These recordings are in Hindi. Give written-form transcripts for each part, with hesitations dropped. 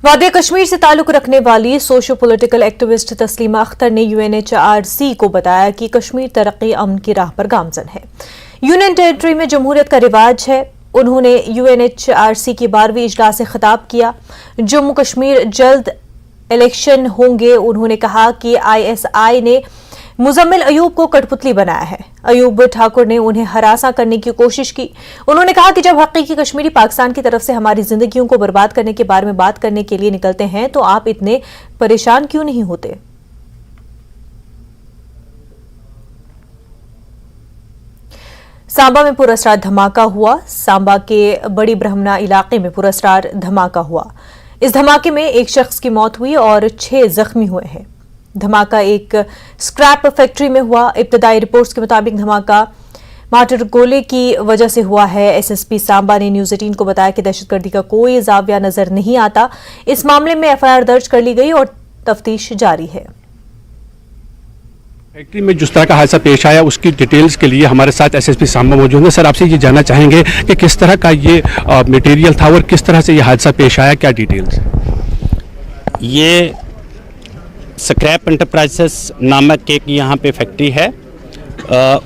वादिया कश्मीर से ताल्लुक रखने वाली socio political activist Taslima Akhtar ने UNHRC को बताया कि कश्मीर तरक्की अमन की राह पर गामजन है। यूनियन टेरिटरी में जमहूरियत का रिवाज है। उन्होंने UNHRC की 12वीं इजलास से खिताब किया। जम्मू कश्मीर जल्द इलेक्शन होंगे। उन्होंने कहा कि ISI ने मुजम्मिल अयूब को कठपुतली बनाया है। अयूब ठाकुर ने उन्हें हरासा करने की कोशिश की। उन्होंने कहा कि जब हकीकी कश्मीरी पाकिस्तान की तरफ से हमारी जिंदगियों को बर्बाद करने के बारे में बात करने के लिए निकलते हैं तो आप इतने परेशान क्यों नहीं होते। सांबा में पुरस्कार धमाका हुआ। सांबा के बड़ी ब्रह्मना इलाके में पुरस्कार धमाका हुआ। इस धमाके में एक शख्स की मौत हुई और 6 जख्मी हुए हैं। धमाका एक स्क्रैप फैक्ट्री में हुआ। इब्तदाई रिपोर्ट्स के मुताबिक धमाका मार्टर गोले की वजह से हुआ है। SSP सांबा ने न्यूज़ 18 को बताया कि दहशतगर्दी का कोई जाविया नजर नहीं आता। इस मामले में FIR दर्ज कर ली गई और तफ्तीश जारी है। फैक्ट्री में जिस तरह का हादसा पेश आया उसकी डिटेल्स के लिए हमारे साथ SSP सांबा मौजूद है। सर, आपसे ये जानना चाहेंगे कि किस तरह का ये मटेरियल था और किस तरह से ये हादसा पेश आया, क्या डिटेल्स? ये स्क्रैप एंटरप्राइजेस नामक एक यहाँ पे फैक्ट्री है।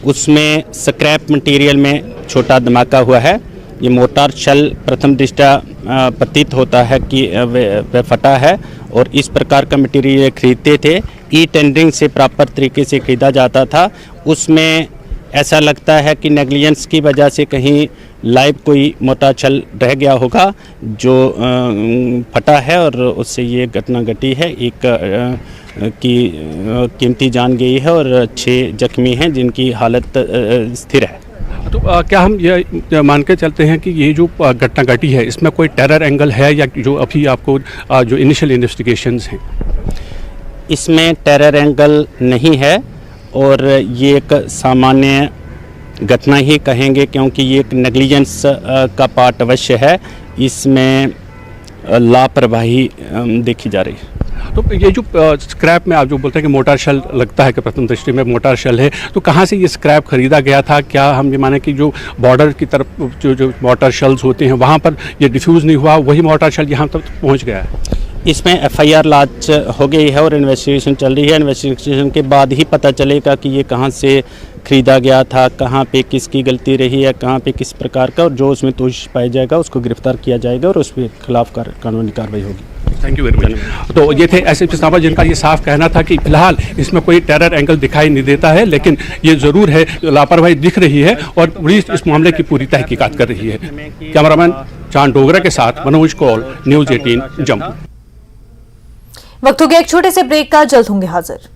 उसमें स्क्रैप मटेरियल में छोटा धमाका हुआ है। ये मोटार शल प्रथम दृष्टया प्रतीत होता है कि वह फटा है और इस प्रकार का मटेरियल खरीदते थे। टेंडरिंग से प्रॉपर तरीके से खरीदा जाता था। उसमें ऐसा लगता है कि नेग्लिजेंस की वजह से कहीं लाइव कोई मोटा छल रह गया होगा जो फटा है और उससे ये घटना घटी है। एक की कीमती जान गई है और 6 जख्मी हैं जिनकी हालत स्थिर है। तो क्या हम ये मान के चलते हैं कि ये जो घटना घटी है इसमें कोई टेरर एंगल है या जो अभी आपको जो इनिशियल इन्वेस्टिगेशंस हैं? इसमें टेरर एंगल नहीं है और ये एक सामान्य घटना ही कहेंगे क्योंकि ये एक नेग्लिजेंस का पार्ट अवश्य है। इसमें लापरवाही देखी जा रही है। तो ये जो स्क्रैप में आप जो बोलते हैं कि मोटार शल लगता है कि प्रथम दृष्टि में मोटार शल है, तो कहाँ से ये स्क्रैप खरीदा गया था? क्या हम ये माने कि जो बॉर्डर की तरफ जो मोटार शल्स होते हैं वहाँ पर ये डिफ्यूज़ नहीं हुआ, वही मोटार शल यहाँ तक पहुँच गया है? इसमें FIR लॉन्च हो गई है और इन्वेस्टिगेशन चल रही है। इन्वेस्टिगेशन के बाद ही पता चलेगा कि ये कहाँ से खरीदा गया था, कहाँ पे किसकी गलती रही है, कहाँ पे किस प्रकार का, और जो उसमें दोषी पाया जाएगा उसको गिरफ्तार किया जाएगा और उसके खिलाफ कानूनी कार्रवाई होगी। Thank you very much. तो ये थे SSP सांबा जिनका ये साफ कहना था कि फिलहाल इसमें कोई टेरर एंगल दिखाई नहीं देता है, लेकिन ये ज़रूर है लापरवाही दिख रही है और पुलिस इस मामले की पूरी तहकीकात कर रही है। कैमरामैन चांद डोगरा के साथ मनोज कौल, न्यूज़ 18 जम्मू। वक्त हो गया एक छोटे से ब्रेक का, जल्द होंगे हाजिर।